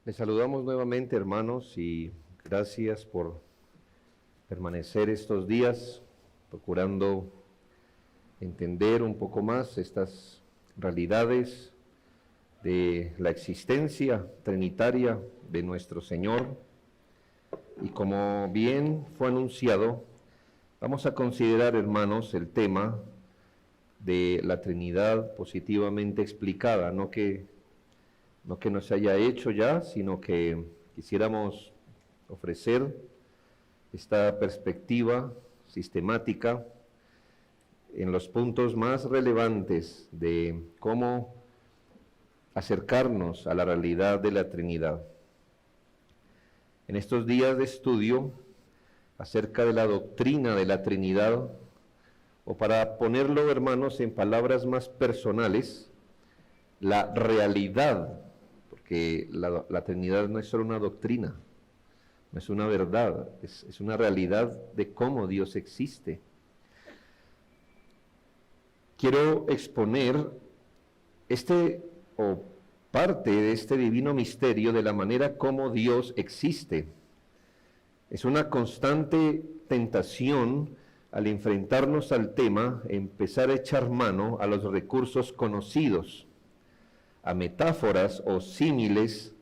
Les saludamos nuevamente, hermanos, y gracias por permanecer estos días procurando entender un poco más estas realidades de la existencia trinitaria de nuestro Señor. Y como bien fue anunciado, vamos a considerar, hermanos, el tema de la Trinidad positivamente explicada, no que no se haya hecho ya, sino que quisiéramos ofrecer esta perspectiva sistemática en los puntos más relevantes de cómo acercarnos a la realidad de la Trinidad. En estos días de estudio acerca de la doctrina de la Trinidad, o para ponerlo, hermanos, en palabras más personales, la realidad, porque la Trinidad no es solo una doctrina, no es una verdad, es una realidad de cómo Dios existe. Quiero exponer parte de este divino misterio de la manera como Dios existe. Es una constante tentación al enfrentarnos al tema, empezar a echar mano a los recursos conocidos, a metáforas o símiles,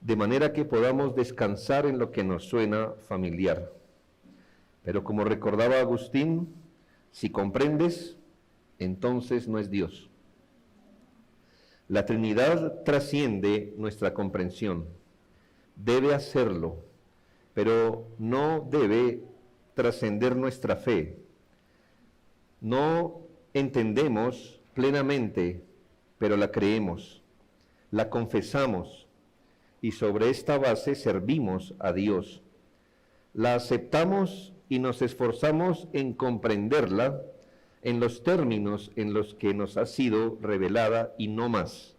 de manera que podamos descansar en lo que nos suena familiar. Pero como recordaba Agustín, si comprendes, entonces no es Dios. La Trinidad trasciende nuestra comprensión, debe hacerlo, pero no debe trascender nuestra fe. No entendemos plenamente, pero la creemos, la confesamos y sobre esta base servimos a Dios. La aceptamos y nos esforzamos en comprenderla en los términos en los que nos ha sido revelada y no más.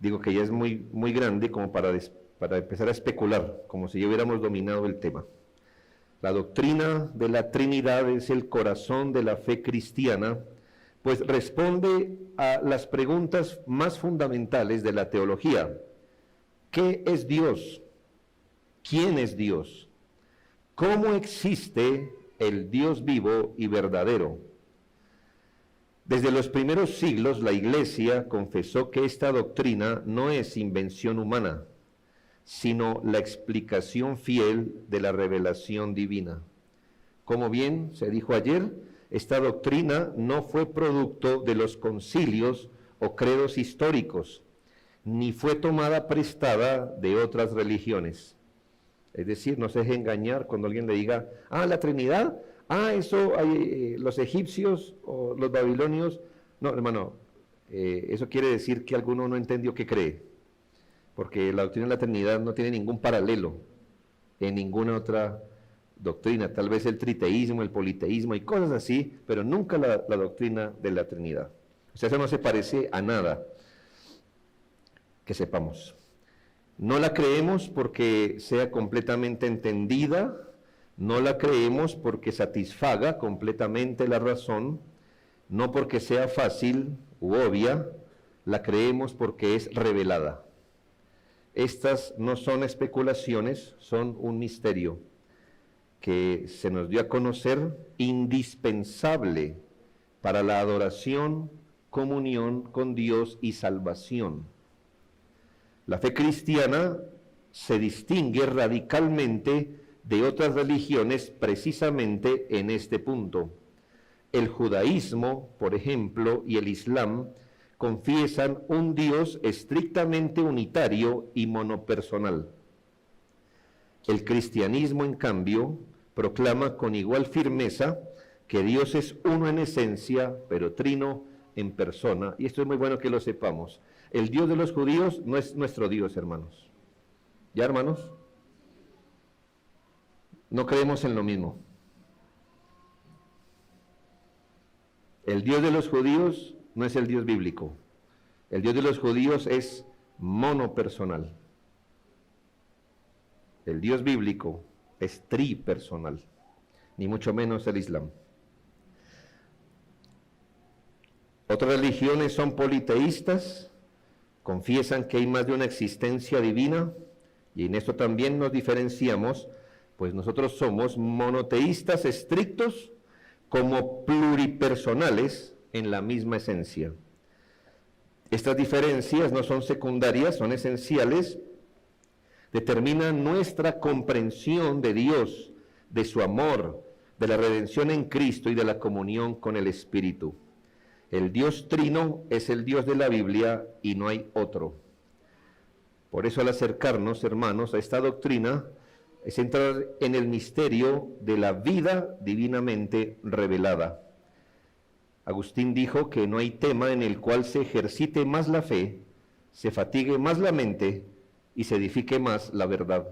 Digo que ya es muy grande como para empezar a especular, como si ya hubiéramos dominado el tema. La doctrina de la Trinidad es el corazón de la fe cristiana, pues responde a las preguntas más fundamentales de la teología. ¿Qué es Dios? ¿Quién es Dios? ¿Cómo existe el Dios vivo y verdadero? Desde los primeros siglos, la Iglesia confesó que esta doctrina no es invención humana, sino la explicación fiel de la revelación divina. Como bien se dijo ayer, esta doctrina no fue producto de los concilios o credos históricos, ni fue tomada prestada de otras religiones. Es decir, no se deje engañar cuando alguien le diga, la Trinidad, eso los egipcios o los babilonios. No, hermano, eso quiere decir que alguno no entendió qué cree, porque la doctrina de la Trinidad no tiene ningún paralelo en ninguna otra doctrina, tal vez el triteísmo, el politeísmo y cosas así, pero nunca la doctrina de la Trinidad. O sea, eso no se parece a nada que sepamos. No la creemos porque sea completamente entendida, no la creemos porque satisfaga completamente la razón, no porque sea fácil u obvia, la creemos porque es revelada. Estas no son especulaciones, son un misterio que se nos dio a conocer, indispensable para la adoración, comunión con Dios y salvación. La fe cristiana se distingue radicalmente de otras religiones precisamente en este punto. El judaísmo, por ejemplo, y el islam confiesan un Dios estrictamente unitario y monopersonal. El cristianismo, en cambio, proclama con igual firmeza que Dios es uno en esencia, pero trino en persona. Y esto es muy bueno que lo sepamos. El Dios de los judíos no es nuestro Dios, hermanos. ¿Ya, hermanos? No creemos en lo mismo. El Dios de los judíos no es el Dios bíblico. El Dios de los judíos es monopersonal. El Dios bíblico es tripersonal, ni mucho menos el Islam. Otras religiones son politeístas, confiesan que hay más de una existencia divina, y en esto también nos diferenciamos, pues nosotros somos monoteístas estrictos como pluripersonales en la misma esencia. Estas diferencias no son secundarias, son esenciales, determinan nuestra comprensión de Dios, de su amor, de la redención en Cristo y de la comunión con el Espíritu. El Dios Trino es el Dios de la Biblia y no hay otro. Por eso, al acercarnos, hermanos, a esta doctrina, es entrar en el misterio de la vida divinamente revelada. Agustín dijo que no hay tema en el cual se ejercite más la fe, se fatigue más la mente y se edifique más la verdad.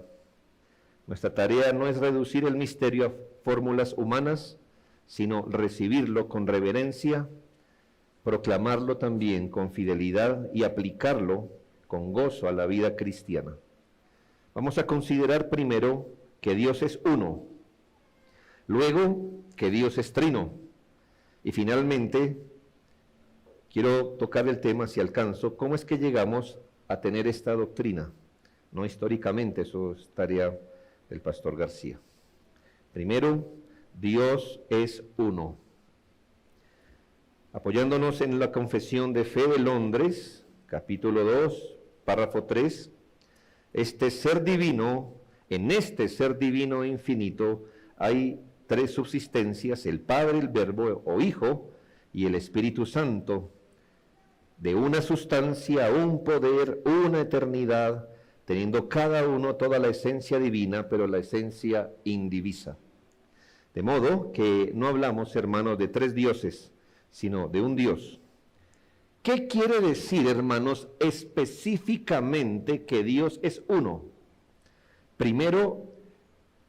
Nuestra tarea no es reducir el misterio a fórmulas humanas, sino recibirlo con reverencia, proclamarlo también con fidelidad y aplicarlo con gozo a la vida cristiana. Vamos a considerar primero que Dios es uno, luego que Dios es trino, y finalmente quiero tocar el tema, si alcanzo, cómo es que llegamos a tener esta doctrina. No históricamente, eso es tarea del pastor García. Primero, Dios es uno. Apoyándonos en la Confesión de Fe de Londres, capítulo 2, párrafo 3, en este ser divino infinito, hay tres subsistencias: el Padre, el Verbo o Hijo y el Espíritu Santo, de una sustancia, un poder, una eternidad, teniendo cada uno toda la esencia divina, pero la esencia indivisa. De modo que no hablamos, hermanos, de tres dioses, sino de un Dios. ¿Qué quiere decir, hermanos, específicamente que Dios es uno? Primero,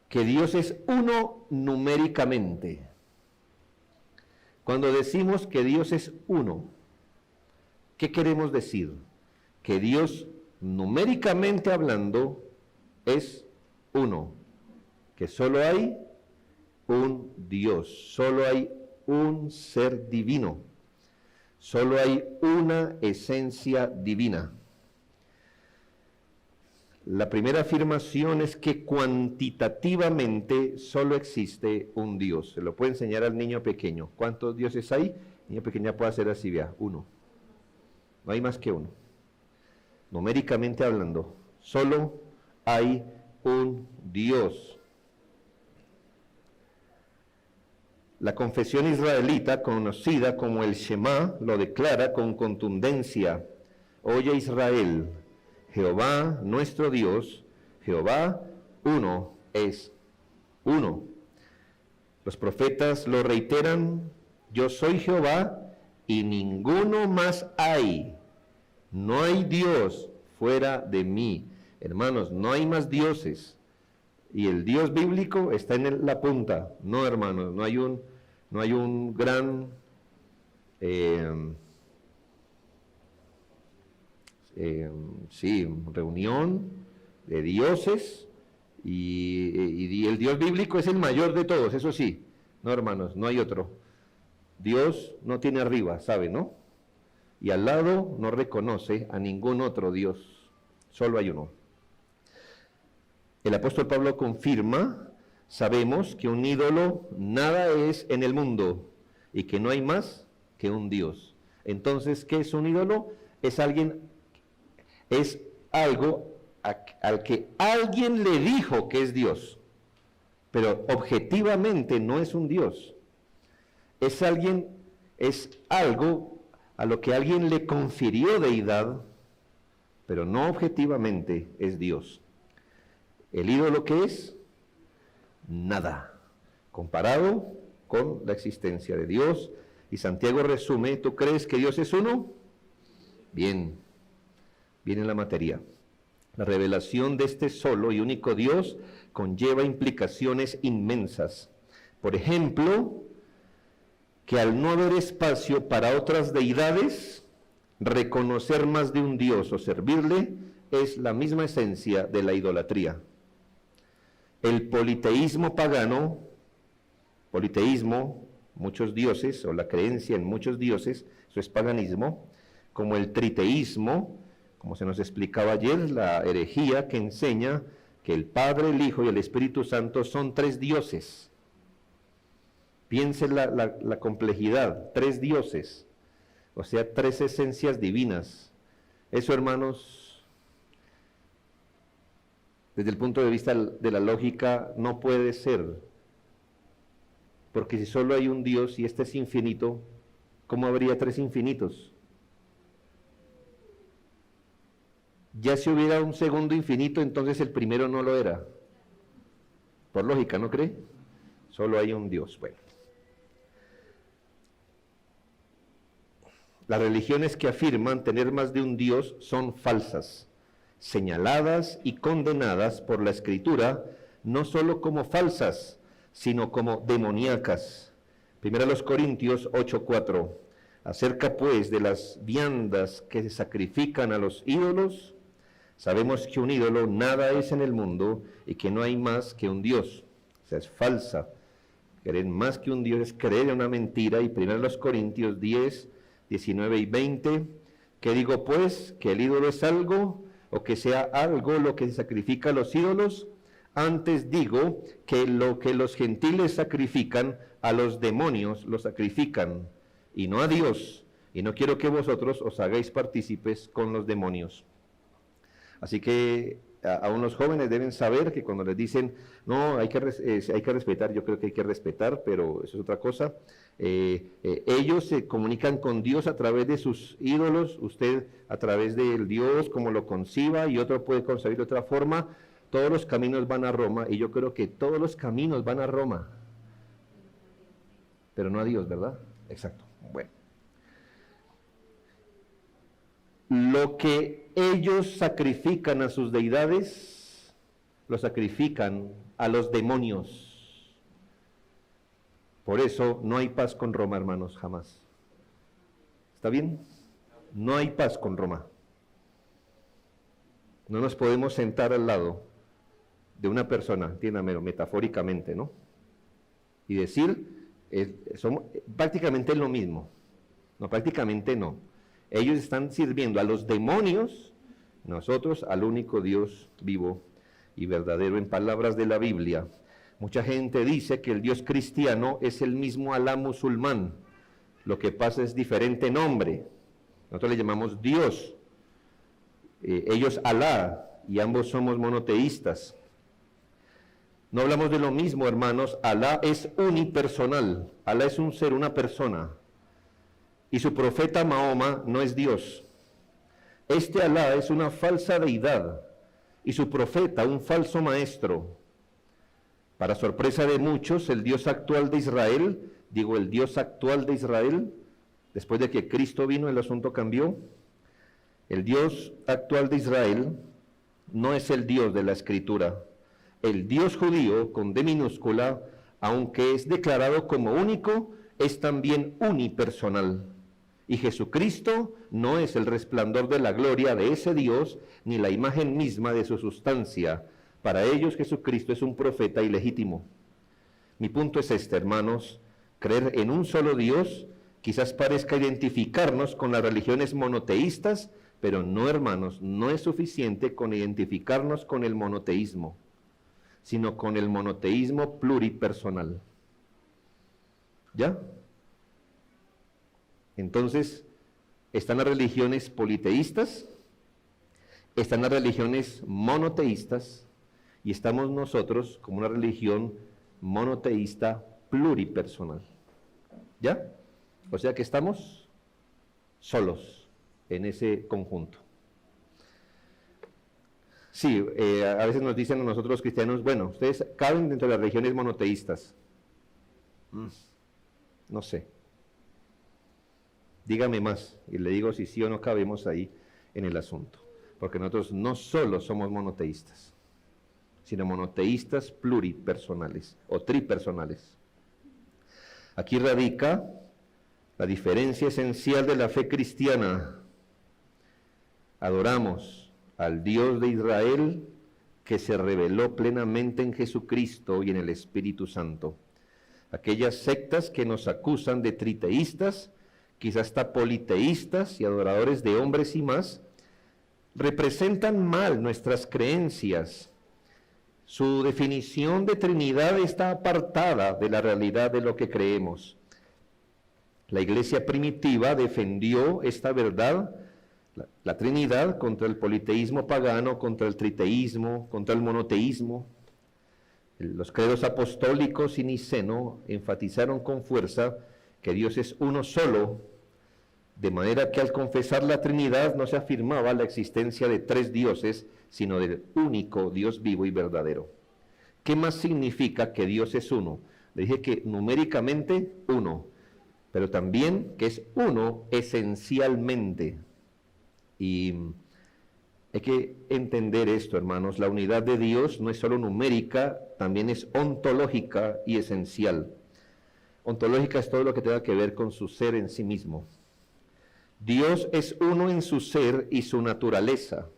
que Dios es uno numéricamente. Cuando decimos que Dios es uno, ¿qué queremos decir? Que Dios, numéricamente hablando, es uno, que solo hay un Dios, solo hay un ser divino, solo hay una esencia divina. La primera afirmación es que cuantitativamente solo existe un Dios. Se lo puede enseñar al niño pequeño. ¿Cuántos dioses hay? El niño pequeño puede hacer así, vea, uno. No hay más que uno. Numéricamente hablando, solo hay un Dios. La confesión israelita, conocida como el Shema, lo declara con contundencia. Oye Israel, Jehová nuestro Dios, Jehová uno es uno. Los profetas lo reiteran: yo soy Jehová y ninguno más hay. No hay Dios fuera de mí. Hermanos, no hay más dioses. Y el Dios bíblico está en la punta. No, hermanos, no hay un gran reunión de dioses, y el Dios bíblico es el mayor de todos, eso sí. No, hermanos, no hay otro. Dios no tiene arriba, ¿sabe, no? Y al lado no reconoce a ningún otro Dios, solo hay uno. El apóstol Pablo confirma: sabemos que un ídolo nada es en el mundo y que no hay más que un Dios. Entonces, ¿qué es un ídolo? Es algo al que alguien le dijo que es Dios, pero objetivamente no es un Dios. Es algo a lo que alguien le confirió deidad, pero no objetivamente es Dios. ¿El ídolo qué es? Nada, comparado con la existencia de Dios. Y Santiago resume: ¿tú crees que Dios es uno? Bien, viene la materia. La revelación de este solo y único Dios conlleva implicaciones inmensas. Por ejemplo, que al no haber espacio para otras deidades, reconocer más de un Dios o servirle es la misma esencia de la idolatría. El politeísmo pagano, muchos dioses, o la creencia en muchos dioses, eso es paganismo, como el triteísmo, como se nos explicaba ayer, la herejía que enseña que el Padre, el Hijo y el Espíritu Santo son tres dioses. Piensen la complejidad, tres dioses, o sea, tres esencias divinas. Eso, hermanos, desde el punto de vista de la lógica, no puede ser. Porque si solo hay un Dios y este es infinito, ¿cómo habría tres infinitos? Ya si hubiera un segundo infinito, entonces el primero no lo era. Por lógica, ¿no cree? Solo hay un Dios. Bueno. Las religiones que afirman tener más de un Dios son falsas, señaladas y condenadas por la Escritura, no solo como falsas, sino como demoníacas. 1 Corintios 8:4. Acerca pues de las viandas que se sacrifican a los ídolos, sabemos que un ídolo nada es en el mundo y que no hay más que un Dios. O sea, es falsa. Creer más que un Dios es creer en una mentira. Y 1 Corintios 10, 19 y 20. ¿Qué digo pues? ¿Que el ídolo es algo o que sea algo lo que se sacrifica a los ídolos? Antes digo que lo que los gentiles sacrifican a los demonios lo sacrifican y no a Dios. Y no quiero que vosotros os hagáis partícipes con los demonios. Así que aún los jóvenes deben saber que cuando les dicen, no, hay que respetar, yo creo que hay que respetar, pero eso es otra cosa. Ellos se comunican con Dios a través de sus ídolos, usted a través del Dios como lo conciba y otro puede concebir de otra forma. Todos los caminos van a Roma y yo creo que todos los caminos van a Roma, pero no a Dios, ¿verdad? Exacto. Bueno. Lo que ellos sacrifican a sus deidades, lo sacrifican a los demonios. Por eso no hay paz con Roma, hermanos, jamás. ¿Está bien? No hay paz con Roma. No nos podemos sentar al lado de una persona, entiéndame, metafóricamente, ¿no? Y decir, somos prácticamente lo mismo. No, prácticamente no. Ellos están sirviendo a los demonios, nosotros al único Dios vivo y verdadero. En palabras de la Biblia, mucha gente dice que el Dios cristiano es el mismo Alá musulmán. Lo que pasa es diferente nombre. Nosotros le llamamos Dios. Ellos Alá, y ambos somos monoteístas. No hablamos de lo mismo, hermanos. Alá es unipersonal. Alá es un ser, una persona. Y su profeta Mahoma no es Dios. Este Alá es una falsa deidad y su profeta un falso maestro. Para sorpresa de muchos, el Dios actual de Israel, el Dios actual de Israel, después de que Cristo vino, el asunto cambió. El Dios actual de Israel no es el Dios de la Escritura. El Dios judío, con D minúscula, aunque es declarado como único, es también unipersonal. Y Jesucristo no es el resplandor de la gloria de ese Dios, ni la imagen misma de su sustancia. Para ellos Jesucristo es un profeta ilegítimo. Mi punto es este, hermanos, creer en un solo Dios quizás parezca identificarnos con las religiones monoteístas, pero no, hermanos, no es suficiente con identificarnos con el monoteísmo, sino con el monoteísmo pluripersonal. ¿Ya? Entonces, están las religiones politeístas, están las religiones monoteístas, y estamos nosotros como una religión monoteísta pluripersonal. ¿Ya? O sea que estamos solos en ese conjunto. Sí, a veces nos dicen a nosotros los cristianos, bueno, ustedes caben dentro de las religiones monoteístas. No sé. Dígame más, y le digo si sí o no cabemos ahí en el asunto. Porque nosotros no solo somos monoteístas, sino monoteístas pluripersonales o tripersonales. Aquí radica la diferencia esencial de la fe cristiana. Adoramos al Dios de Israel que se reveló plenamente en Jesucristo y en el Espíritu Santo. Aquellas sectas que nos acusan de triteístas, quizás hasta politeístas y adoradores de hombres y más, representan mal nuestras creencias. Su definición de Trinidad está apartada de la realidad de lo que creemos. La iglesia primitiva defendió esta verdad, la Trinidad, contra el politeísmo pagano, contra el triteísmo, contra el monoteísmo. Los credos apostólicos y niceno enfatizaron con fuerza que Dios es uno solo, de manera que al confesar la Trinidad no se afirmaba la existencia de tres dioses, sino del único Dios vivo y verdadero. ¿Qué más significa que Dios es uno? Le dije que numéricamente uno, pero también que es uno esencialmente. Y hay que entender esto, hermanos, la unidad de Dios no es solo numérica, también es ontológica y esencial. Ontológica es todo lo que tenga que ver con su ser en sí mismo. Dios es uno en su ser y su naturaleza.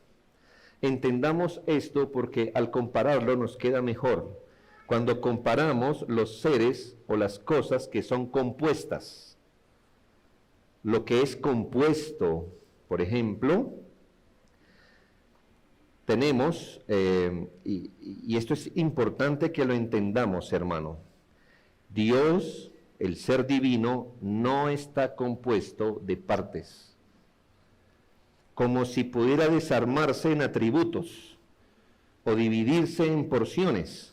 Entendamos esto porque al compararlo nos queda mejor. Cuando comparamos los seres o las cosas que son compuestas, lo que es compuesto, por ejemplo, tenemos, y esto es importante que lo entendamos, hermano, Dios, el ser divino, no está compuesto de partes, como si pudiera desarmarse en atributos o dividirse en porciones.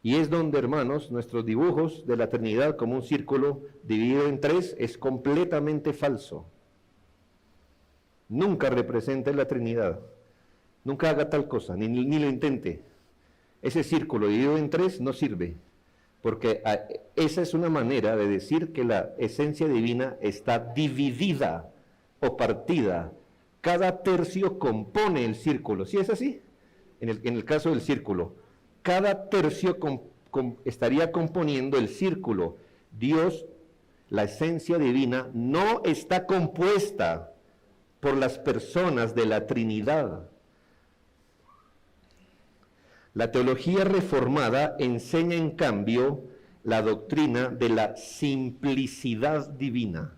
Y es donde, hermanos, nuestros dibujos de la Trinidad como un círculo dividido en tres es completamente falso. Nunca represente la Trinidad. Nunca haga tal cosa, ni lo intente. Ese círculo dividido en tres no sirve, porque esa es una manera de decir que la esencia divina está dividida o partida. Cada tercio compone el círculo. ¿Sí es así? En el caso del círculo, cada tercio estaría componiendo el círculo. Dios, la esencia divina, no está compuesta por las personas de la Trinidad. La teología reformada enseña, en cambio, la doctrina de la simplicidad divina.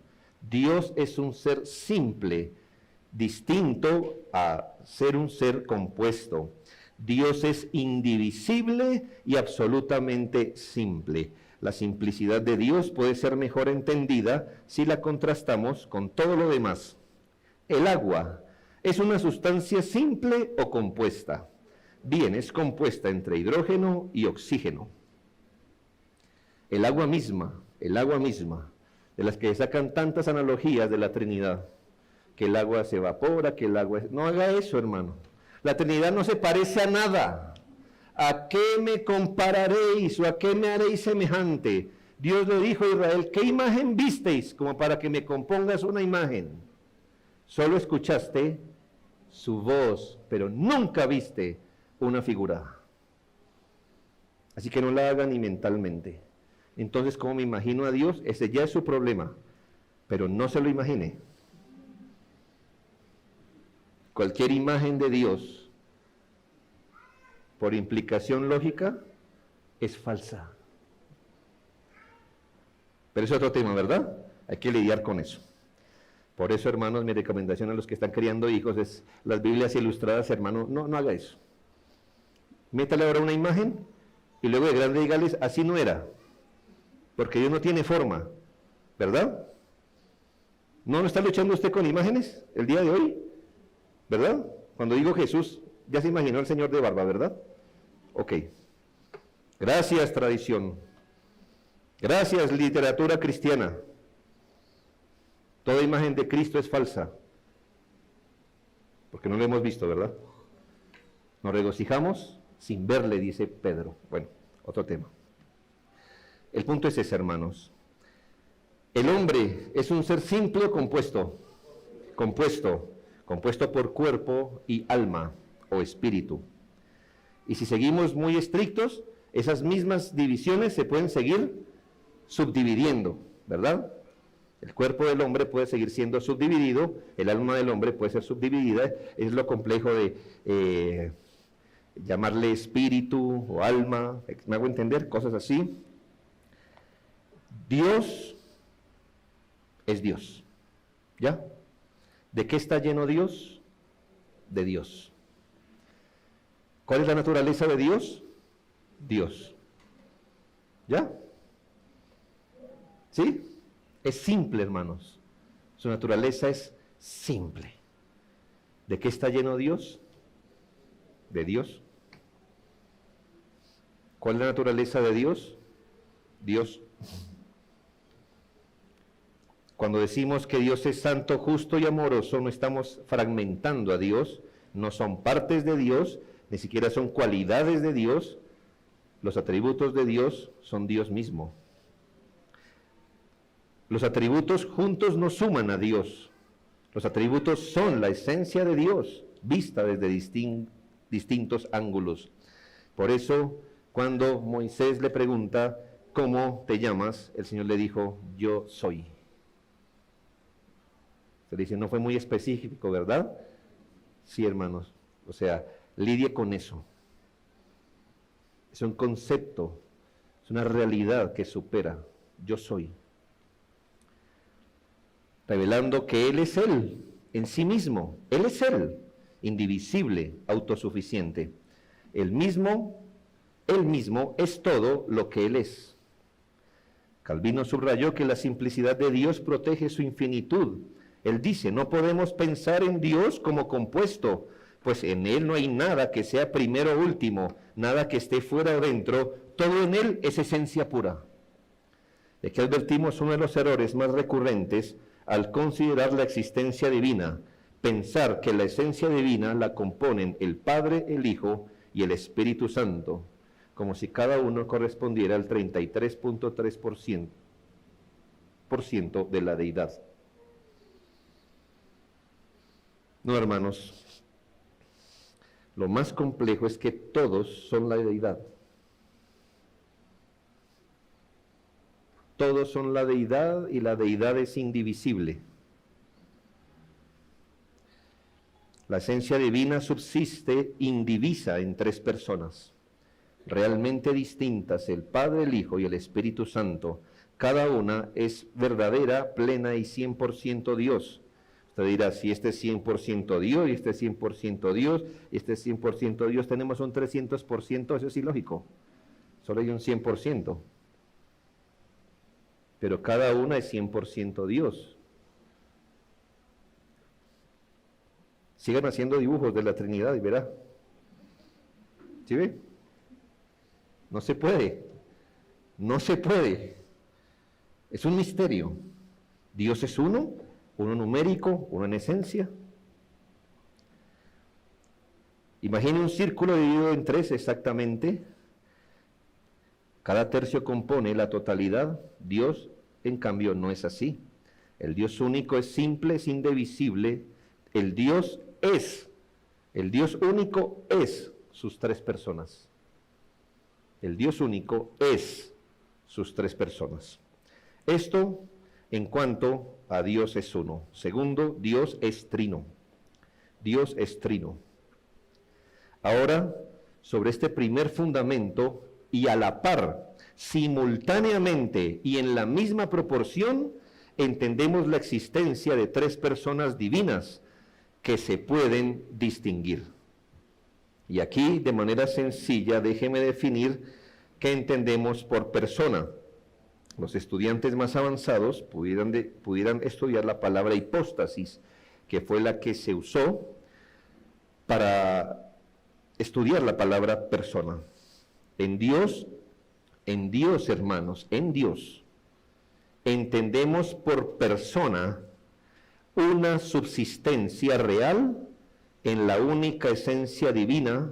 Dios es un ser simple, distinto a ser un ser compuesto. Dios es indivisible y absolutamente simple. La simplicidad de Dios puede ser mejor entendida si la contrastamos con todo lo demás. El agua es una sustancia simple o compuesta. Bien, es compuesta entre hidrógeno y oxígeno. El agua misma, de las que sacan tantas analogías de la Trinidad, que el agua se evapora, que el agua... No haga eso, hermano. La Trinidad no se parece a nada. ¿A qué me compararéis o a qué me haréis semejante? Dios le dijo a Israel, ¿qué imagen visteis como para que me compongas una imagen? Solo escuchaste su voz, pero nunca viste una figura. Así que no la haga ni mentalmente. Entonces, ¿cómo me imagino a Dios? Ese ya es su problema, pero no se lo imagine. Cualquier imagen de Dios, por implicación lógica, es falsa. Pero es otro tema, ¿verdad? Hay que lidiar con eso. Por eso, hermanos, mi recomendación a los que están criando hijos es las Biblias ilustradas, hermano, no haga eso. Métale ahora una imagen y luego de grande dígales, así no era, porque Dios no tiene forma, ¿verdad? ¿No está luchando usted con imágenes el día de hoy? ¿Verdad? Cuando digo Jesús, ya se imaginó el Señor de barba, ¿verdad? Ok. Gracias, tradición. Gracias, literatura cristiana. Toda imagen de Cristo es falsa, porque no lo hemos visto, ¿verdad? Nos regocijamos sin verle, dice Pedro. Bueno, otro tema. El punto es ese, hermanos. El hombre es un ser simple o compuesto. Compuesto por cuerpo y alma o espíritu. Y si seguimos muy estrictos, esas mismas divisiones se pueden seguir subdividiendo, ¿verdad? El cuerpo del hombre puede seguir siendo subdividido, el alma del hombre puede ser subdividida, es lo complejo de llamarle espíritu o alma, ¿me hago entender? Cosas así. Dios es Dios, ¿ya? ¿De qué está lleno Dios? de Dios. ¿Cuál es la naturaleza de Dios? Dios. ¿Ya? ¿Sí? Es simple, hermanos. Su naturaleza es simple. ¿De qué está lleno Dios? De Dios. ¿Cuál es la naturaleza de Dios? Dios. Cuando decimos que Dios es santo, justo y amoroso, no estamos fragmentando a Dios, no son partes de Dios, ni siquiera son cualidades de Dios. Los atributos de Dios son Dios mismo. Los atributos juntos no suman a Dios. Los atributos son la esencia de Dios, vista desde distintos ángulos. Por eso, cuando Moisés le pregunta, ¿cómo te llamas?, el Señor le dijo, yo soy. Se dice, no fue muy específico, ¿verdad? Sí, hermanos. O sea, lidie con eso. Es un concepto, es una realidad que supera. Yo soy. Revelando que Él es Él, en sí mismo. Él es Él, indivisible, autosuficiente. Él mismo es todo lo que Él es. Calvino subrayó que la simplicidad de Dios protege su infinitud. Él dice, no podemos pensar en Dios como compuesto, pues en Él no hay nada que sea primero o último, nada que esté fuera o dentro, todo en Él es esencia pura. De aquí advertimos uno de los errores más recurrentes al considerar la existencia divina, pensar que la esencia divina la componen el Padre, el Hijo y el Espíritu Santo, como si cada uno correspondiera al 33.3% de la deidad. No, hermanos, lo más complejo es que todos son la deidad. Todos son la deidad y la deidad es indivisible. La esencia divina subsiste indivisa en tres personas, realmente distintas, el Padre, el Hijo y el Espíritu Santo. Cada una es verdadera, plena y 100% Dios. Usted dirá, si este es 100% Dios, y este es 100% Dios, y este es 100% Dios, tenemos un 300%, eso es ilógico. Solo hay un 100%. Pero cada una es 100% Dios. Sigan haciendo dibujos de la Trinidad y verá. ¿Sí ve? No se puede. No se puede. Es un misterio. Dios es uno numérico, uno en esencia. Imagine un círculo dividido en tres exactamente. Cada tercio compone la totalidad. Dios, en cambio, no es así. El Dios único es simple, es indivisible. El Dios único es sus tres personas. El Dios único es sus tres personas. Esto en cuanto a Dios es uno. Segundo, Dios es trino. Dios es trino. Ahora, sobre este primer fundamento, y a la par, simultáneamente y en la misma proporción, entendemos la existencia de tres personas divinas que se pueden distinguir. Y aquí, de manera sencilla, déjeme definir qué entendemos por persona. Los estudiantes más avanzados pudieran estudiar la palabra hipóstasis, que fue la que se usó para estudiar la palabra persona. En Dios, hermanos, en Dios, entendemos por persona una subsistencia real en la única esencia divina,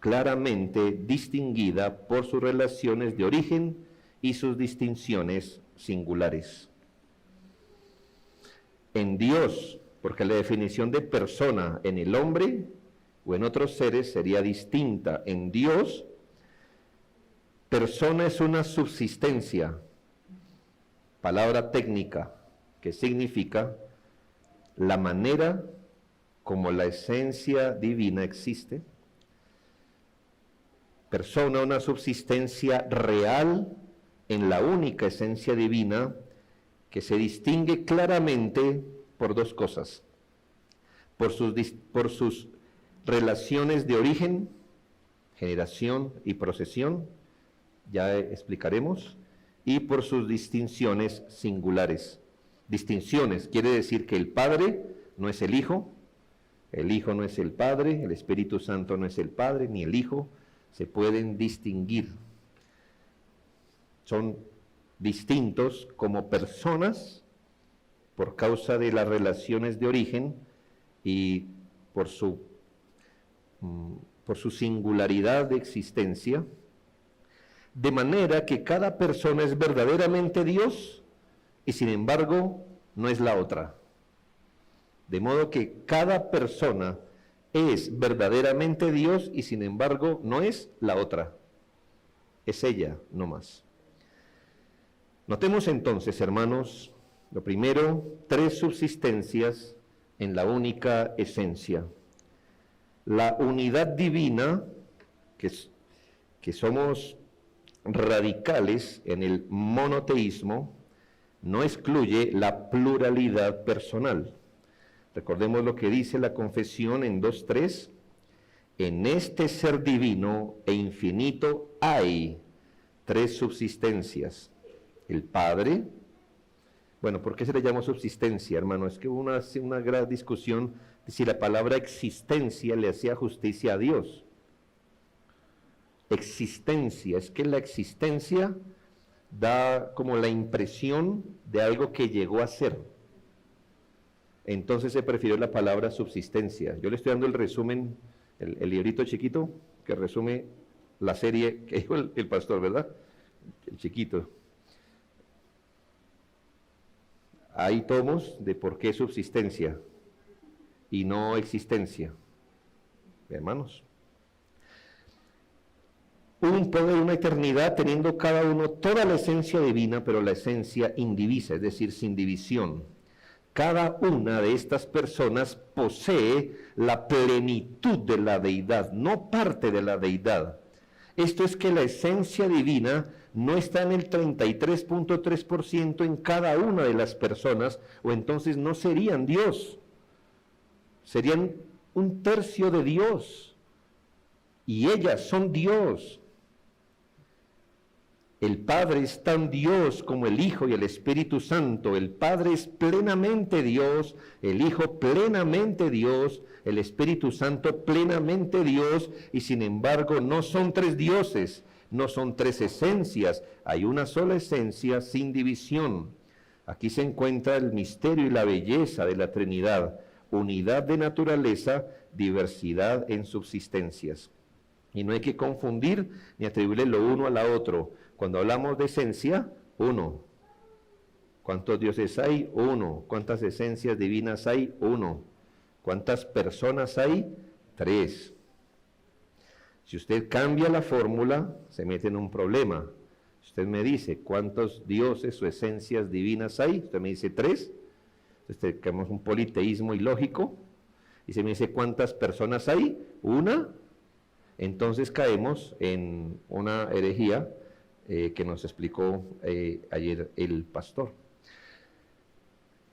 claramente distinguida por sus relaciones de origen y sus distinciones singulares. En Dios, porque la definición de persona en el hombre o en otros seres sería distinta. En Dios, persona es una subsistencia, palabra técnica que significa la manera como la esencia divina existe. Persona, una subsistencia real en la única esencia divina que se distingue claramente por dos cosas: por sus relaciones de origen, generación y procesión, ya explicaremos, y por sus distinciones singulares. Distinciones quiere decir que el Padre no es el Hijo no es el Padre, el Espíritu Santo no es el Padre, ni el Hijo, se pueden distinguir. Son distintos como personas por causa de las relaciones de origen y por su singularidad de existencia, de manera que cada persona es verdaderamente Dios y sin embargo no es la otra. De modo que cada persona es verdaderamente Dios y sin embargo no es la otra. Es ella, no más. Notemos entonces, hermanos, lo primero, 3 subsistencias en la única esencia. La unidad divina, que somos radicales en el monoteísmo, no excluye la pluralidad personal. Recordemos lo que dice la confesión en 2.3. En este ser divino e infinito hay 3 subsistencias. El Padre. Bueno, ¿por qué se le llama subsistencia, hermano? Es que hubo una gran discusión de si la palabra existencia le hacía justicia a Dios. Existencia, es que la existencia da como la impresión de algo que llegó a ser. Entonces se prefirió la palabra subsistencia. Yo le estoy dando el resumen, el librito chiquito, que resume la serie que dijo el pastor, ¿verdad? El chiquito. Hay tomos de por qué subsistencia y no existencia. Hermanos. Un poder, una eternidad, teniendo cada uno toda la esencia divina, pero la esencia indivisa, es decir, sin división. Cada una de estas personas posee la plenitud de la deidad, no parte de la deidad. Esto es que la esencia divina no está en el 33.3% en cada una de las personas, o entonces no serían Dios. Serían 1/3 de Dios. Y ellas son Dios. El Padre es tan Dios como el Hijo y el Espíritu Santo. El Padre es plenamente Dios, el Hijo plenamente Dios, el Espíritu Santo plenamente Dios, y sin embargo no son 3 dioses, no son 3 esencias, hay una sola esencia sin división. Aquí se encuentra el misterio y la belleza de la Trinidad, unidad de naturaleza, diversidad en subsistencias. Y no hay que confundir ni atribuirle lo uno a la otro. Cuando hablamos de esencia, 1. ¿Cuántos dioses hay? 1. ¿Cuántas esencias divinas hay? 1. ¿Cuántas personas hay? 3. Si usted cambia la fórmula, se mete en un problema. Usted me dice, ¿cuántos dioses o esencias divinas hay? Usted me dice 3. Entonces tenemos un politeísmo ilógico. Y se me dice, ¿cuántas personas hay? 1. Entonces caemos en una herejía que nos explicó ayer el pastor.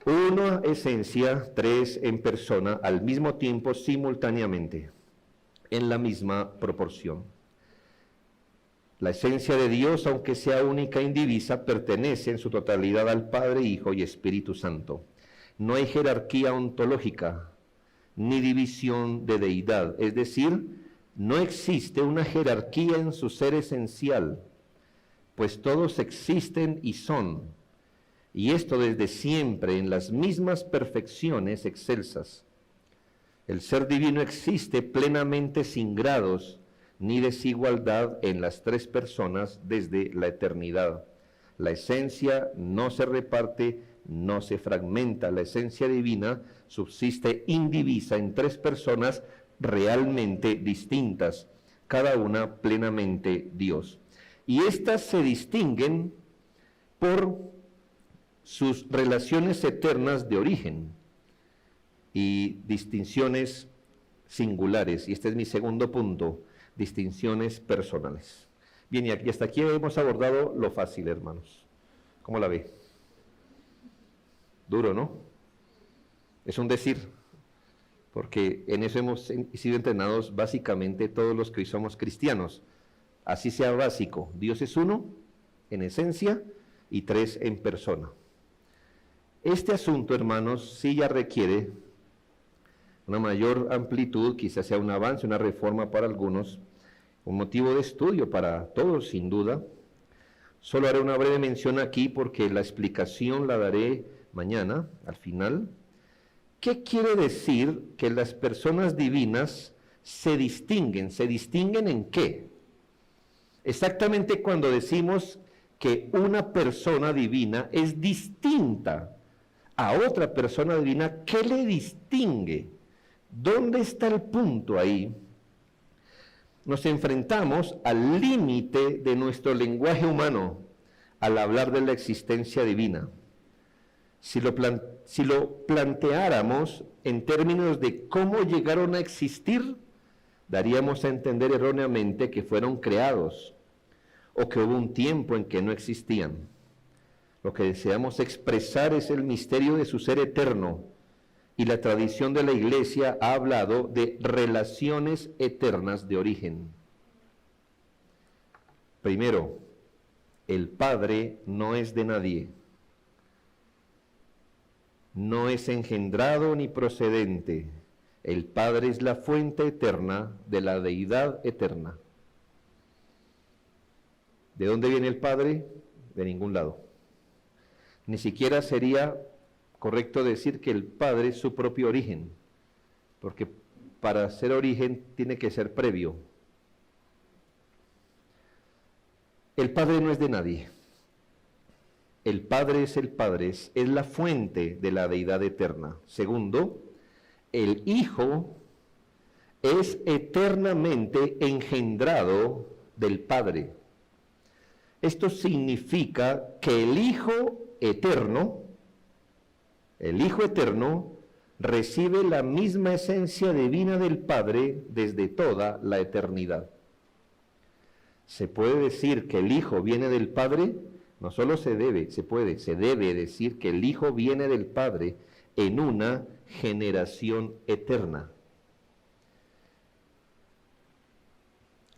1 esencia, 3 en persona, al mismo tiempo, simultáneamente, en la misma proporción. La esencia de Dios, aunque sea única e indivisa, pertenece en su totalidad al Padre, Hijo y Espíritu Santo. No hay jerarquía ontológica, ni división de deidad, es decir, no existe una jerarquía en su ser esencial, pues todos existen y son, y esto desde siempre en las mismas perfecciones excelsas. El ser divino existe plenamente sin grados ni desigualdad en las 3 personas desde la eternidad. La esencia no se reparte, no se fragmenta. La esencia divina subsiste indivisa en 3 personas realmente distintas, cada una plenamente Dios. Y estas se distinguen por sus relaciones eternas de origen y distinciones singulares. Y este es mi segundo punto, distinciones personales. Bien, y hasta aquí hemos abordado lo fácil, hermanos. ¿Cómo la ve? Duro, ¿no? Es un decir. porque en eso hemos sido entrenados básicamente todos los que hoy somos cristianos. Así sea básico, Dios es uno en esencia y tres en persona. Este asunto, hermanos, sí ya requiere una mayor amplitud, quizás sea un avance, una reforma para algunos, un motivo de estudio para todos, sin duda. Solo haré una breve mención aquí porque la explicación la daré mañana, al final. ¿Qué quiere decir que las personas divinas se distinguen? ¿Se distinguen en qué? Exactamente cuando decimos que una persona divina es distinta a otra persona divina, ¿qué le distingue? ¿Dónde está el punto ahí? Nos enfrentamos al límite de nuestro lenguaje humano al hablar de la existencia divina. Si lo planteáramos en términos de cómo llegaron a existir, daríamos a entender erróneamente que fueron creados o que hubo un tiempo en que no existían. Lo que deseamos expresar es el misterio de su ser eterno, y la tradición de la Iglesia ha hablado de relaciones eternas de origen. Primero, el Padre no es de nadie, no es engendrado ni procedente. El Padre es la fuente eterna de la deidad eterna. ¿De dónde viene el Padre? De ningún lado. Ni siquiera sería correcto decir que el Padre es su propio origen, porque para ser origen tiene que ser previo. El Padre no es de nadie. El Padre es el Padre, es la fuente de la deidad eterna. Segundo, el Hijo es eternamente engendrado del Padre. Esto significa que el Hijo eterno recibe la misma esencia divina del Padre desde toda la eternidad. ¿Se puede decir que el Hijo viene del Padre? No solo se debe decir que el Hijo viene del Padre en una generación eterna.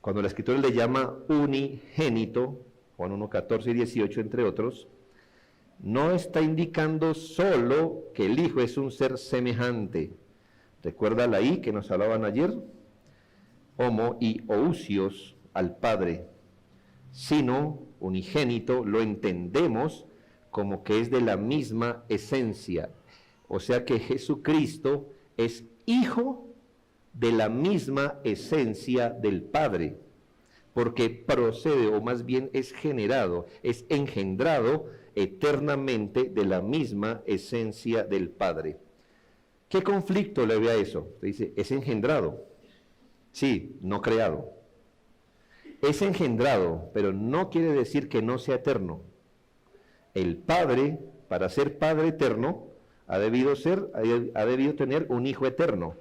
Cuando la Escritura le llama unigénito, Juan 1, 14 y 18, entre otros, no está indicando solo que el Hijo es un ser semejante. ¿Recuerda la I que nos hablaban ayer? Homo y ousios al Padre. Sino, unigénito, lo entendemos como que es de la misma esencia. O sea que Jesucristo es Hijo de la misma esencia del Padre, porque procede, o más bien es generado, es engendrado eternamente de la misma esencia del Padre. ¿Qué conflicto le ve a eso? Usted dice, es engendrado. Sí, no creado. Es engendrado, pero no quiere decir que no sea eterno. El Padre, para ser Padre eterno, ha debido tener un Hijo eterno.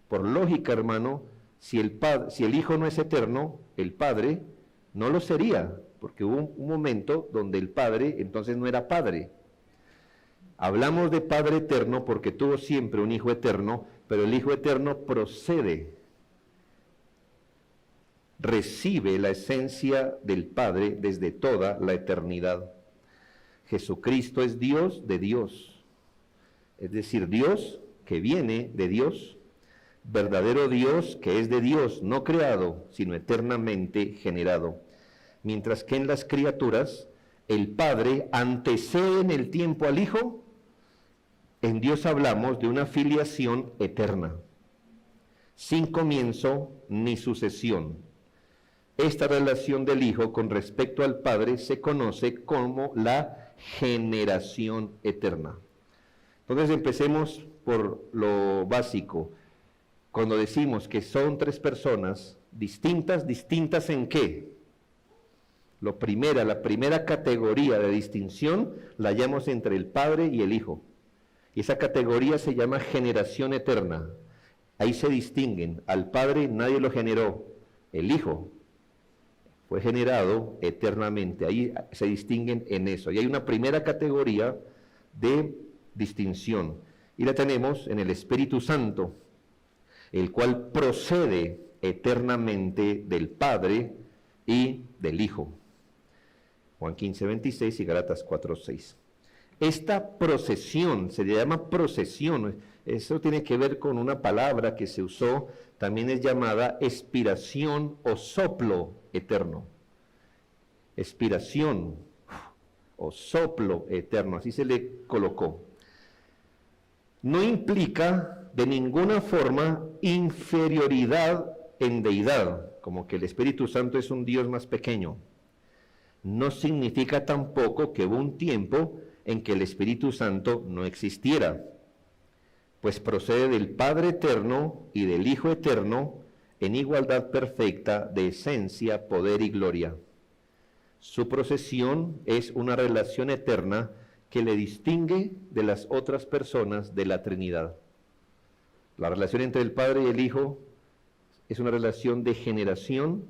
Por lógica, hermano, si el Hijo no es eterno, el Padre no lo sería, porque hubo un momento donde el Padre entonces no era Padre. Hablamos de Padre eterno porque tuvo siempre un Hijo eterno, pero el Hijo eterno recibe la esencia del Padre desde toda la eternidad. Jesucristo es Dios de Dios, es decir, Dios que viene de Dios, verdadero Dios que es de Dios, no creado, sino eternamente generado. Mientras que en las criaturas, el Padre antecede en el tiempo al Hijo, en Dios hablamos de una filiación eterna, sin comienzo ni sucesión. Esta relación del Hijo con respecto al Padre se conoce como la generación eterna. Entonces empecemos por lo básico. Cuando decimos que son tres personas distintas, ¿distintas en qué? La primera categoría de distinción la hallamos entre el Padre y el Hijo. Y esa categoría se llama generación eterna. Ahí se distinguen. Al Padre nadie lo generó. El Hijo fue generado eternamente. Ahí se distinguen en eso. Y hay una primera categoría de distinción. Y la tenemos en el Espíritu Santo. el cual procede eternamente del Padre y del Hijo. Juan 15:26 y Gálatas 4:6. Esta procesión, se le llama procesión, eso tiene que ver con una palabra que se usó, también es llamada expiración o soplo eterno. Expiración o soplo eterno, así se le colocó. No implica de ninguna forma inferioridad en deidad, como que el Espíritu Santo es un Dios más pequeño. No significa tampoco que hubo un tiempo en que el Espíritu Santo no existiera, pues procede del Padre eterno y del Hijo eterno en igualdad perfecta de esencia, poder y gloria. Su procesión es una relación eterna que le distingue de las otras personas de la Trinidad. La relación entre el Padre y el Hijo es una relación de generación.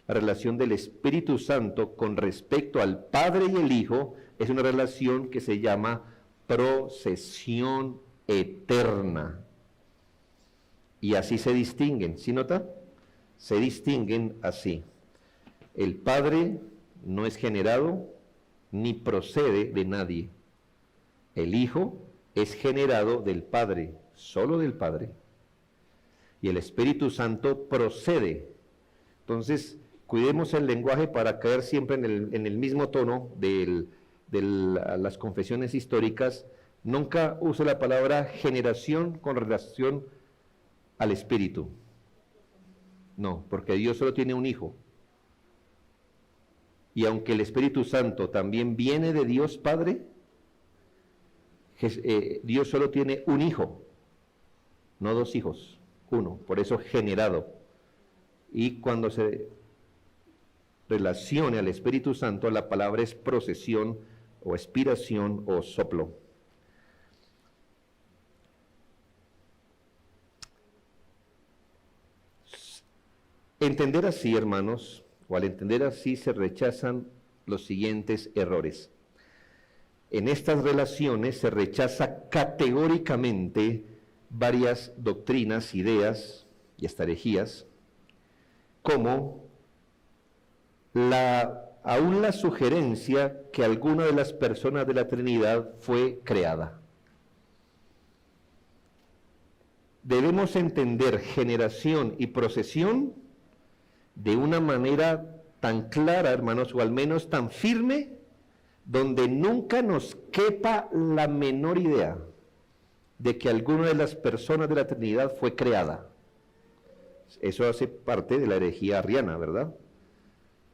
La relación del Espíritu Santo con respecto al Padre y el Hijo es una relación que se llama procesión eterna. Y así se distinguen, ¿sí nota? Se distinguen así. El Padre no es generado ni procede de nadie. El Hijo es generado del Padre, solo del Padre. Y el Espíritu Santo procede. Entonces, cuidemos el lenguaje para caer siempre en el mismo tono de las confesiones históricas. Nunca use la palabra generación con relación al Espíritu. No, porque Dios solo tiene un Hijo. Y aunque el Espíritu Santo también viene de Dios Padre, Dios solo tiene un Hijo, no dos hijos, uno, por eso generado. Y cuando se relacione al Espíritu Santo, la palabra es procesión o expiración o soplo. Entender así, hermanos, o al entender así se rechazan los siguientes errores. En estas relaciones se rechaza categóricamente varias doctrinas, ideas y hasta herejías, como aún la sugerencia que alguna de las personas de la Trinidad fue creada. Debemos entender generación y procesión de una manera tan clara, hermanos, o al menos tan firme, donde nunca nos quepa la menor idea de que alguna de las personas de la Trinidad fue creada. Eso hace parte de la herejía arriana, ¿verdad?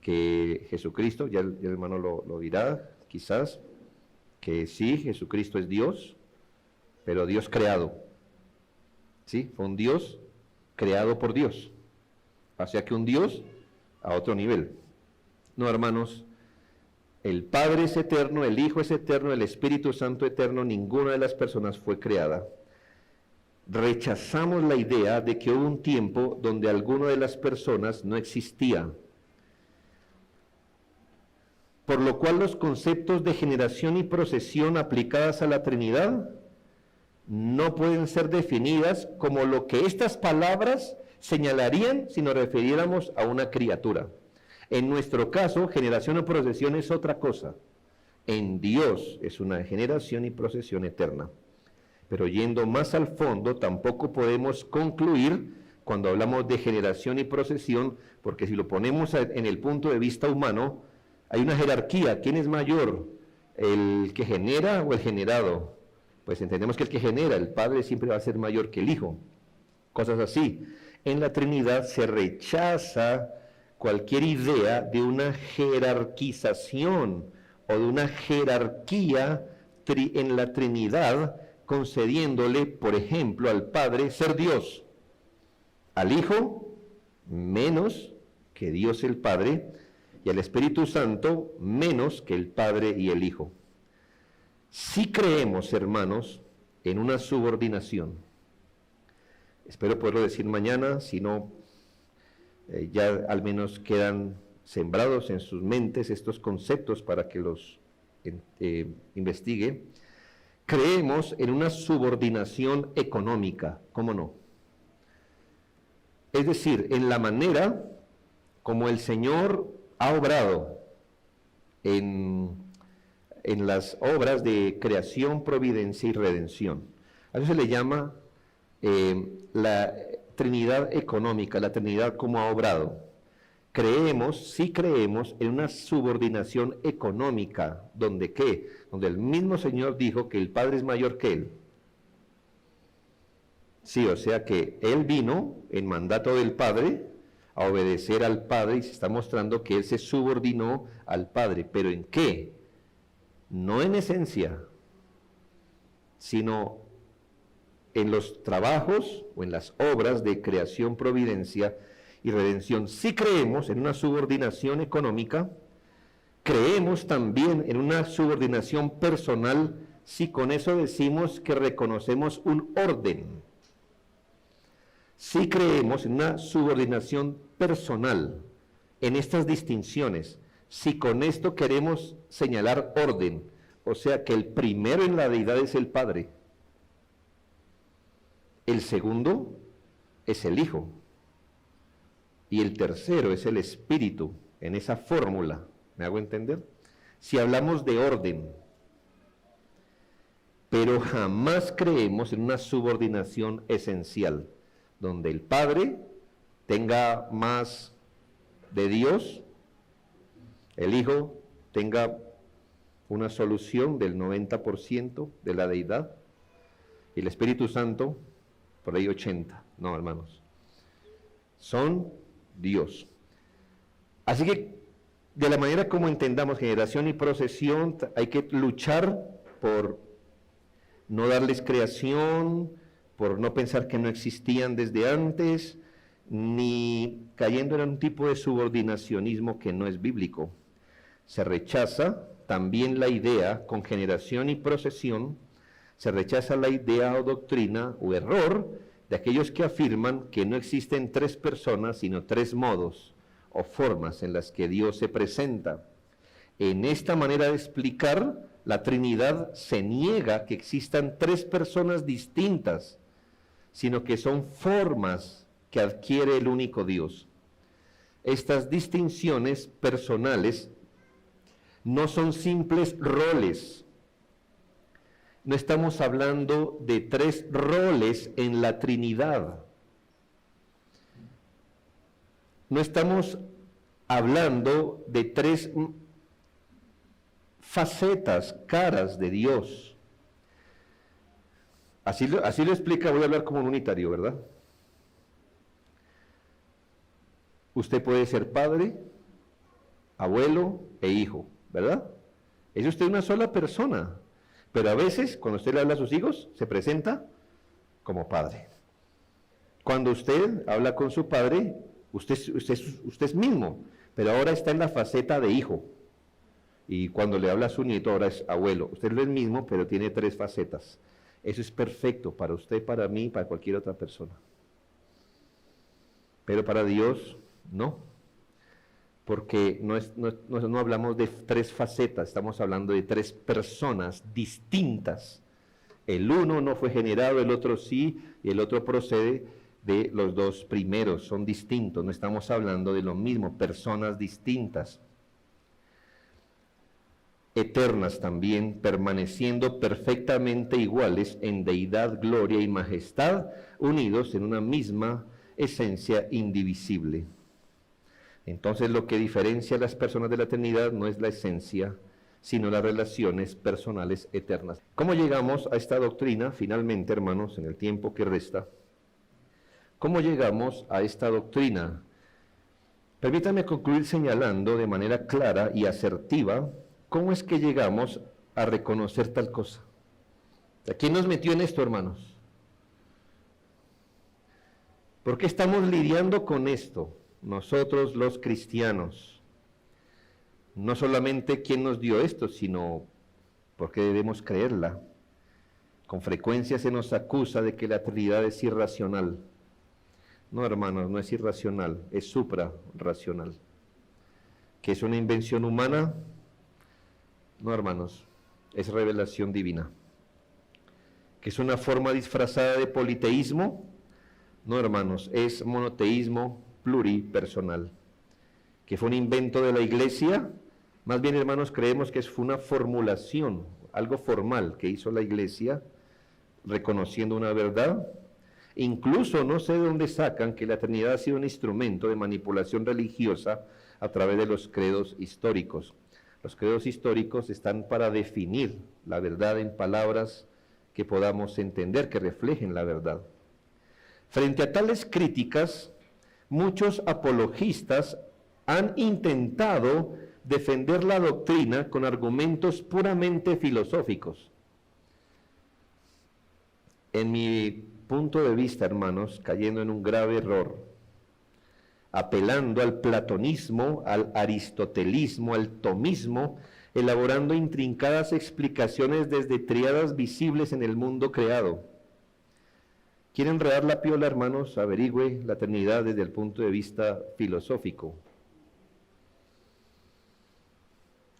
Que Jesucristo, ya el hermano lo dirá, quizás, que sí, Jesucristo es Dios, pero Dios creado. ¿Sí? Fue un Dios creado por Dios. O sea que un Dios a otro nivel. No, hermanos, el Padre es eterno, el Hijo es eterno, el Espíritu Santo eterno, ninguna de las personas fue creada. Rechazamos la idea de que hubo un tiempo donde alguna de las personas no existía. Por lo cual los conceptos de generación y procesión aplicadas a la Trinidad no pueden ser definidas como lo que estas palabras señalarían si nos refiriéramos a una criatura. En nuestro caso, generación o procesión es otra cosa. En Dios es una generación y procesión eterna. Pero yendo más al fondo, tampoco podemos concluir cuando hablamos de generación y procesión, porque si lo ponemos en el punto de vista humano, hay una jerarquía. ¿Quién es mayor? ¿El que genera o el generado? Pues entendemos que el que genera, el Padre, siempre va a ser mayor que el Hijo. Cosas así. En la Trinidad se rechaza cualquier idea de una jerarquización o de una jerarquía en la Trinidad, concediéndole, por ejemplo, al Padre ser Dios, al Hijo menos que Dios el Padre, y al Espíritu Santo menos que el Padre y el Hijo. Si creemos, hermanos, en una subordinación, espero poderlo decir mañana, si no, ya al menos quedan sembrados en sus mentes estos conceptos para que los investigue. Creemos en una subordinación económica, ¿cómo no? Es decir, en la manera como el Señor ha obrado en las obras de creación, providencia y redención. A eso se le llama la Trinidad económica, la Trinidad como ha obrado. Sí creemos en una subordinación económica, donde ¿qué? Donde el mismo Señor dijo que el Padre es mayor que Él. Sí, o sea que Él vino en mandato del Padre a obedecer al Padre y se está mostrando que Él se subordinó al Padre. ¿Pero en qué? No en esencia, sino en los trabajos o en las obras de creación, providencia y redención. Sí creemos en una subordinación económica, creemos también en una subordinación personal, si con eso decimos que reconocemos un orden. Sí creemos en una subordinación personal, en estas distinciones, si con esto queremos señalar orden, o sea que el primero en la deidad es el Padre, el segundo es el Hijo, y el tercero es el Espíritu, en esa fórmula, ¿me hago entender? Si hablamos de orden, pero jamás creemos en una subordinación esencial, donde el Padre tenga más de Dios, el Hijo tenga una solución del 90% de la deidad, y el Espíritu Santo, por ahí 80%. No, hermanos, son Dios. Así que, de la manera como entendamos generación y procesión, hay que luchar por no darles creación, por no pensar que no existían desde antes, ni cayendo en un tipo de subordinacionismo que no es bíblico. Se rechaza también la idea, con generación y procesión, se rechaza la idea o doctrina o error de aquellos que afirman que no existen tres personas, sino tres modos o formas en las que Dios se presenta. En esta manera de explicar, la Trinidad se niega que existan tres personas distintas, sino que son formas que adquiere el único Dios. Estas distinciones personales no son simples roles. No estamos hablando de tres roles en la Trinidad. No estamos hablando de tres facetas, caras de Dios. Así lo explica, voy a hablar como un unitario, ¿verdad? Usted puede ser padre, abuelo e hijo, ¿verdad? Es usted una sola persona, pero a veces, cuando usted le habla a sus hijos, se presenta como padre. Cuando usted habla con su padre, usted es mismo, pero ahora está en la faceta de hijo. Y cuando le habla a su nieto, ahora es abuelo. Usted es el mismo, pero tiene tres facetas. Eso es perfecto para usted, para mí, para cualquier otra persona. Pero para Dios, no. Porque no hablamos de tres facetas, estamos hablando de tres personas distintas. El uno no fue generado, el otro sí, y el otro procede de los dos primeros. Son distintos, no estamos hablando de lo mismo, personas distintas. Eternas también, permaneciendo perfectamente iguales en deidad, gloria y majestad, unidos en una misma esencia indivisible. Entonces lo que diferencia a las personas de la Trinidad no es la esencia, sino las relaciones personales eternas. ¿Cómo llegamos a esta doctrina, finalmente, hermanos, en el tiempo que resta? ¿Cómo llegamos a esta doctrina? Permítanme concluir señalando de manera clara y asertiva cómo es que llegamos a reconocer tal cosa. ¿Quién nos metió en esto, hermanos? ¿Por qué estamos lidiando con esto? Nosotros los cristianos. No solamente quién nos dio esto, sino por qué debemos creerla. Con frecuencia se nos acusa de que la Trinidad es irracional. No, hermanos, no es irracional, es suprarracional. ¿Que es una invención humana? No, hermanos, es revelación divina. ¿Que es una forma disfrazada de politeísmo? No, hermanos, es monoteísmo pluripersonal, que fue un invento de la iglesia. Más bien, hermanos, creemos que fue una formulación, algo formal que hizo la iglesia, reconociendo una verdad. Incluso no sé de dónde sacan que la Trinidad ha sido un instrumento de manipulación religiosa a través de los credos históricos. Los credos históricos están para definir la verdad en palabras que podamos entender, que reflejen la verdad. Frente a tales críticas, muchos apologistas han intentado defender la doctrina con argumentos puramente filosóficos. En mi punto de vista, hermanos, cayendo en un grave error, apelando al platonismo, al aristotelismo, al tomismo, elaborando intrincadas explicaciones desde tríadas visibles en el mundo creado. ¿Quieren enredar la piola, hermanos? Averigüe la Trinidad desde el punto de vista filosófico.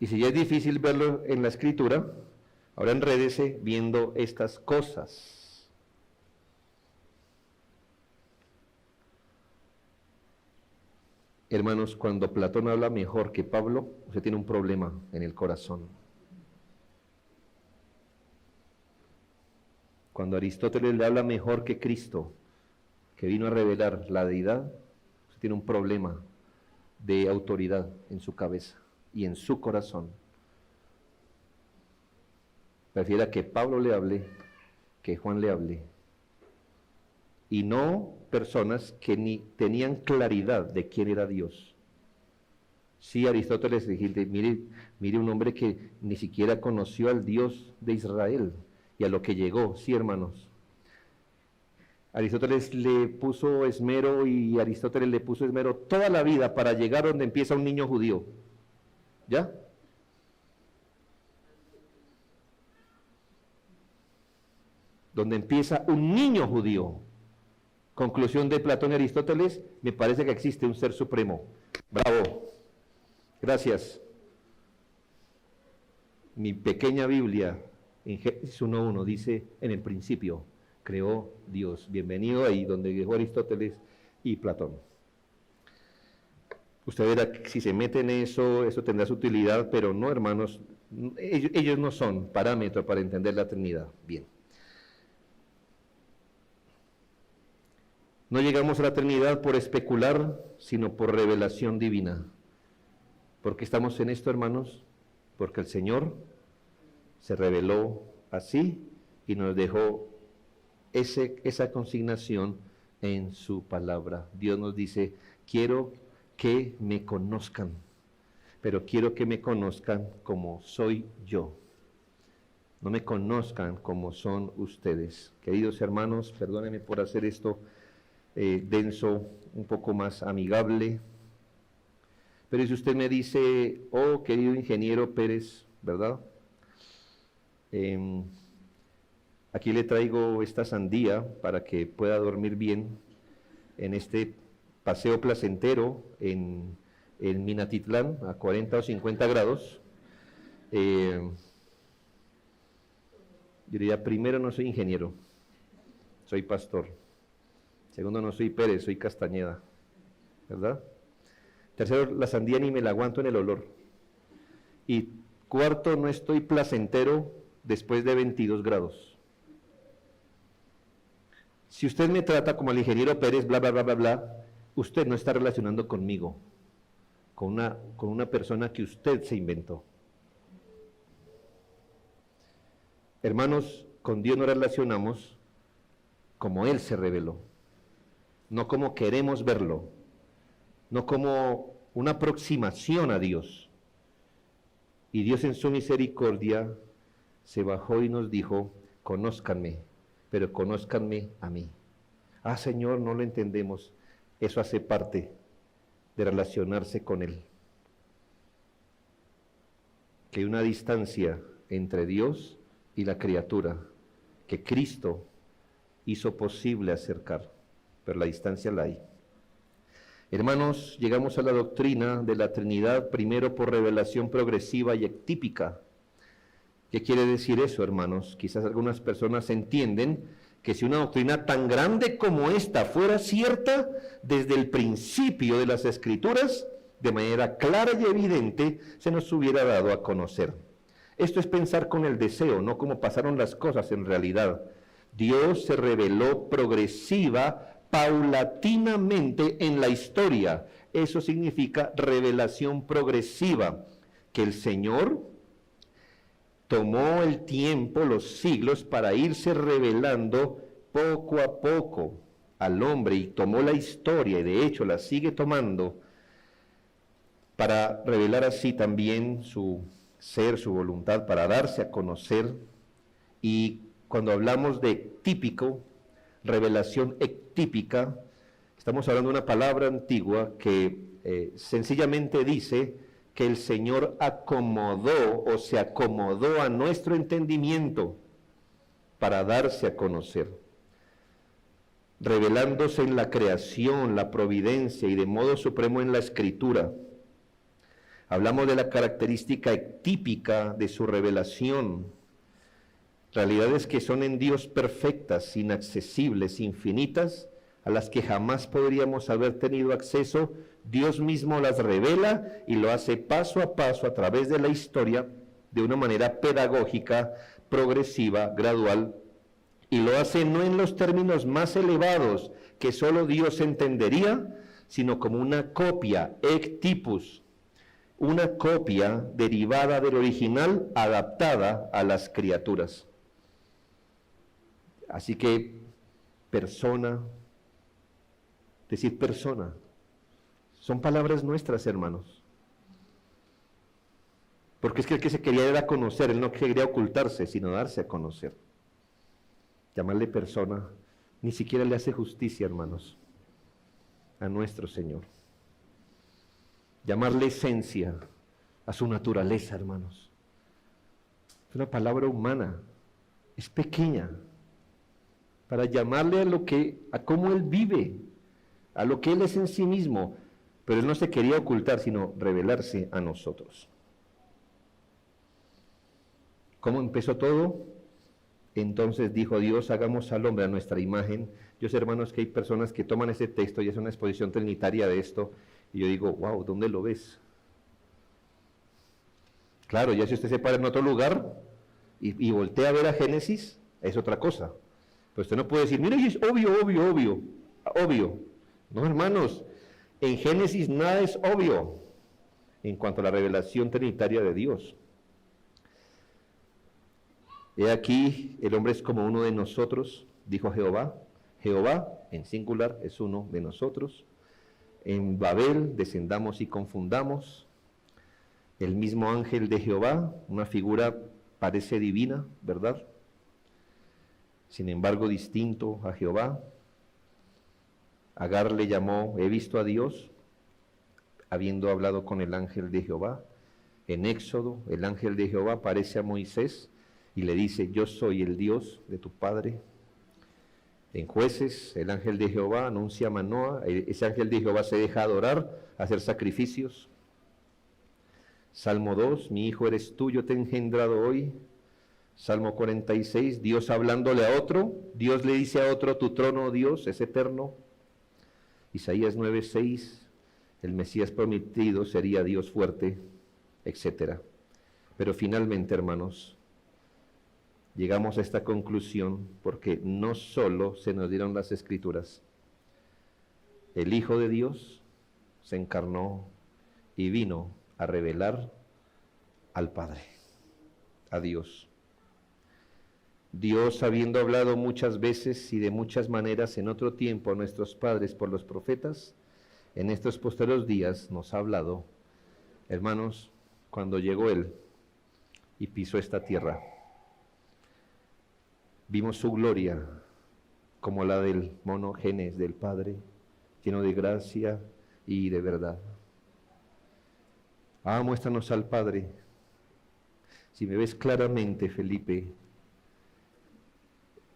Y si ya es difícil verlo en la Escritura, ahora enrédese viendo estas cosas. Hermanos, cuando Platón habla mejor que Pablo, usted tiene un problema en el corazón. Cuando Aristóteles le habla mejor que Cristo, que vino a revelar la deidad, usted tiene un problema de autoridad en su cabeza y en su corazón. Prefiera que Pablo le hable, que Juan le hable. Y no personas que ni tenían claridad de quién era Dios. Sí, Aristóteles dijiste, mire un hombre que ni siquiera conoció al Dios de Israel y a lo que llegó. Sí, hermanos. Aristóteles le puso esmero y Aristóteles le puso esmero toda la vida para llegar donde empieza un niño judío. ¿Ya? Donde empieza un niño judío. Conclusión de Platón y Aristóteles, me parece que existe un ser supremo. Bravo. Gracias. Mi pequeña Biblia, en Génesis 1:1, dice, en el principio creó Dios. Bienvenido ahí donde dejó Aristóteles y Platón. Usted verá que si se mete en eso, eso tendrá su utilidad, pero no, hermanos, ellos no son parámetro para entender la Trinidad. Bien. No llegamos a la Trinidad por especular, sino por revelación divina. ¿Por qué estamos en esto, hermanos? Porque el Señor se reveló así y nos dejó esa consignación en su palabra. Dios nos dice, quiero que me conozcan, pero quiero que me conozcan como soy yo. No me conozcan como son ustedes. Queridos hermanos, perdónenme por hacer esto denso, un poco más amigable. Pero si usted me dice, oh querido ingeniero Pérez, ¿verdad? Aquí le traigo esta sandía para que pueda dormir bien en este paseo placentero en Minatitlán a 40 o 50 grados. Yo diría, primero, no soy ingeniero, soy pastor. Segundo, no soy Pérez, soy Castañeda, ¿verdad? Tercero, la sandía ni me la aguanto en el olor. Y cuarto, no estoy placentero después de 22 grados. Si usted me trata como el ingeniero Pérez, bla, bla, bla, bla, bla, usted no está relacionando conmigo, con una persona que usted se inventó. Hermanos, con Dios nos relacionamos como Él se reveló, no como queremos verlo, no como una aproximación a Dios. Y Dios en su misericordia se bajó y nos dijo, conózcanme, pero conózcanme a mí. Ah, Señor, no lo entendemos. Eso hace parte de relacionarse con Él. Que hay una distancia entre Dios y la criatura, que Cristo hizo posible acercar, pero la distancia la hay. Hermanos, llegamos a la doctrina de la Trinidad primero por revelación progresiva y ectípica. ¿Qué quiere decir eso, hermanos? Quizás algunas personas entienden que si una doctrina tan grande como esta fuera cierta desde el principio de las Escrituras, de manera clara y evidente se nos hubiera dado a conocer. Esto es pensar con el deseo, no como pasaron las cosas en realidad. Dios se reveló progresiva, paulatinamente en la historia. Eso significa revelación progresiva, que el Señor tomó el tiempo, los siglos, para irse revelando poco a poco al hombre, y tomó la historia, y de hecho la sigue tomando, para revelar así también su ser, su voluntad, para darse a conocer. Y cuando hablamos de típico, revelación ectípica, estamos hablando de una palabra antigua que sencillamente dice que el Señor acomodó o se acomodó a nuestro entendimiento para darse a conocer, revelándose en la creación, la providencia y de modo supremo en la Escritura. Hablamos de la característica ectípica de su revelación, realidades que son en Dios perfectas, inaccesibles, infinitas, a las que jamás podríamos haber tenido acceso. Dios mismo las revela y lo hace paso a paso a través de la historia, de una manera pedagógica, progresiva, gradual, y lo hace no en los términos más elevados que solo Dios entendería, sino como una copia, ectipus, una copia derivada del original, adaptada a las criaturas. Así que persona, decir persona, son palabras nuestras, hermanos. Porque es que el que se quería era conocer, él no quería ocultarse, sino darse a conocer. Llamarle persona ni siquiera le hace justicia, hermanos, a nuestro Señor. Llamarle esencia a su naturaleza, hermanos. Es una palabra humana, es pequeña, para llamarle a cómo Él vive, a lo que Él es en sí mismo, pero Él no se quería ocultar, sino revelarse a nosotros. ¿Cómo empezó todo? Entonces dijo Dios, hagamos al hombre a nuestra imagen. Yo sé, hermanos, que hay personas que toman ese texto y es una exposición trinitaria de esto, y yo digo, wow, ¿dónde lo ves? Claro, ya si usted se para en otro lugar y voltea a ver a Génesis, es otra cosa. Pero usted no puede decir, mira, es obvio. No, hermanos, en Génesis nada es obvio en cuanto a la revelación trinitaria de Dios. He aquí, el hombre es como uno de nosotros, dijo Jehová. Jehová, en singular, es uno de nosotros. En Babel descendamos y confundamos. El mismo ángel de Jehová, una figura parece divina, ¿verdad? Sin embargo, distinto a Jehová. Agar le llamó, he visto a Dios, habiendo hablado con el ángel de Jehová. En Éxodo, el ángel de Jehová aparece a Moisés y le dice, yo soy el Dios de tu padre. En Jueces, el ángel de Jehová anuncia a Manoa, ese ángel de Jehová se deja adorar, hacer sacrificios. Salmo 2, mi hijo eres tú, yo te he engendrado hoy. Salmo 46, Dios hablándole a otro, Dios le dice a otro, tu trono, oh Dios, es eterno. Isaías 9:6, el Mesías prometido sería Dios fuerte, etc. Pero finalmente, hermanos, llegamos a esta conclusión porque no solo se nos dieron las Escrituras, el Hijo de Dios se encarnó y vino a revelar al Padre, a Dios. Dios, habiendo hablado muchas veces y de muchas maneras en otro tiempo a nuestros padres por los profetas, en estos posteriores días nos ha hablado, hermanos, cuando llegó Él y pisó esta tierra. Vimos su gloria como la del monogenes del Padre, lleno de gracia y de verdad. Muéstranos al Padre. Si me ves claramente, Felipe,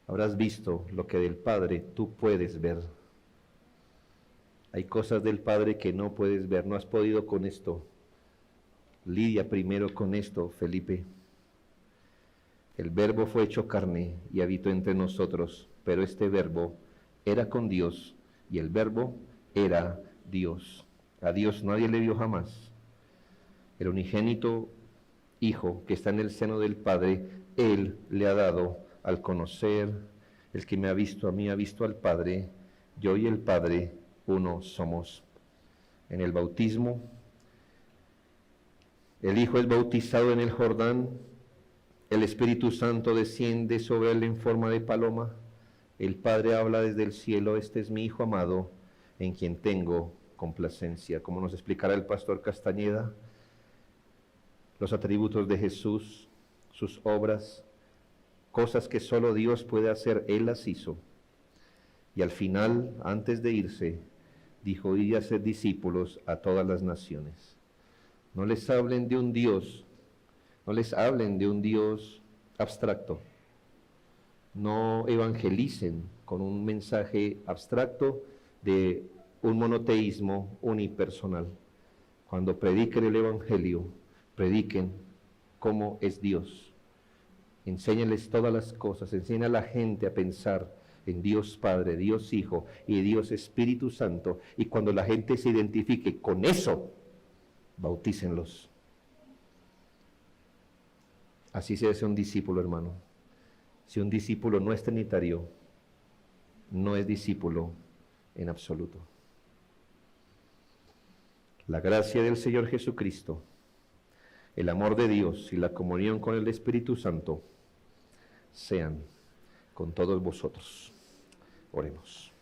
habrás visto lo que del Padre tú puedes ver. Hay cosas del Padre que no puedes ver, no has podido con esto. Lidia primero con esto, Felipe. El Verbo fue hecho carne y habitó entre nosotros, pero este Verbo era con Dios y el Verbo era Dios. A Dios nadie le vio jamás. El unigénito Hijo que está en el seno del Padre, Él le ha dado al conocer. El que me ha visto a mí ha visto al Padre. Yo y el Padre uno somos. En el bautismo, el Hijo es bautizado en el Jordán, el Espíritu Santo desciende sobre él en forma de paloma, el Padre habla desde el cielo, este es mi Hijo amado, en quien tengo complacencia. Como nos explicará el pastor Castañeda, los atributos de Jesús, sus obras, cosas que solo Dios puede hacer, Él las hizo. Y al final, antes de irse, dijo, id y haced discípulos a todas las naciones. No les hablen de un Dios, no les hablen de un Dios abstracto. No evangelicen con un mensaje abstracto de un monoteísmo unipersonal. Cuando prediquen el Evangelio, prediquen cómo es Dios. Enséñenles todas las cosas, enseñen a la gente a pensar en Dios Padre, Dios Hijo y Dios Espíritu Santo. Y cuando la gente se identifique con eso, bautícenlos. Así se hace un discípulo, hermano. Si un discípulo no es trinitario, no es discípulo en absoluto. La gracia del Señor Jesucristo, el amor de Dios y la comunión con el Espíritu Santo sean con todos vosotros. Oremos.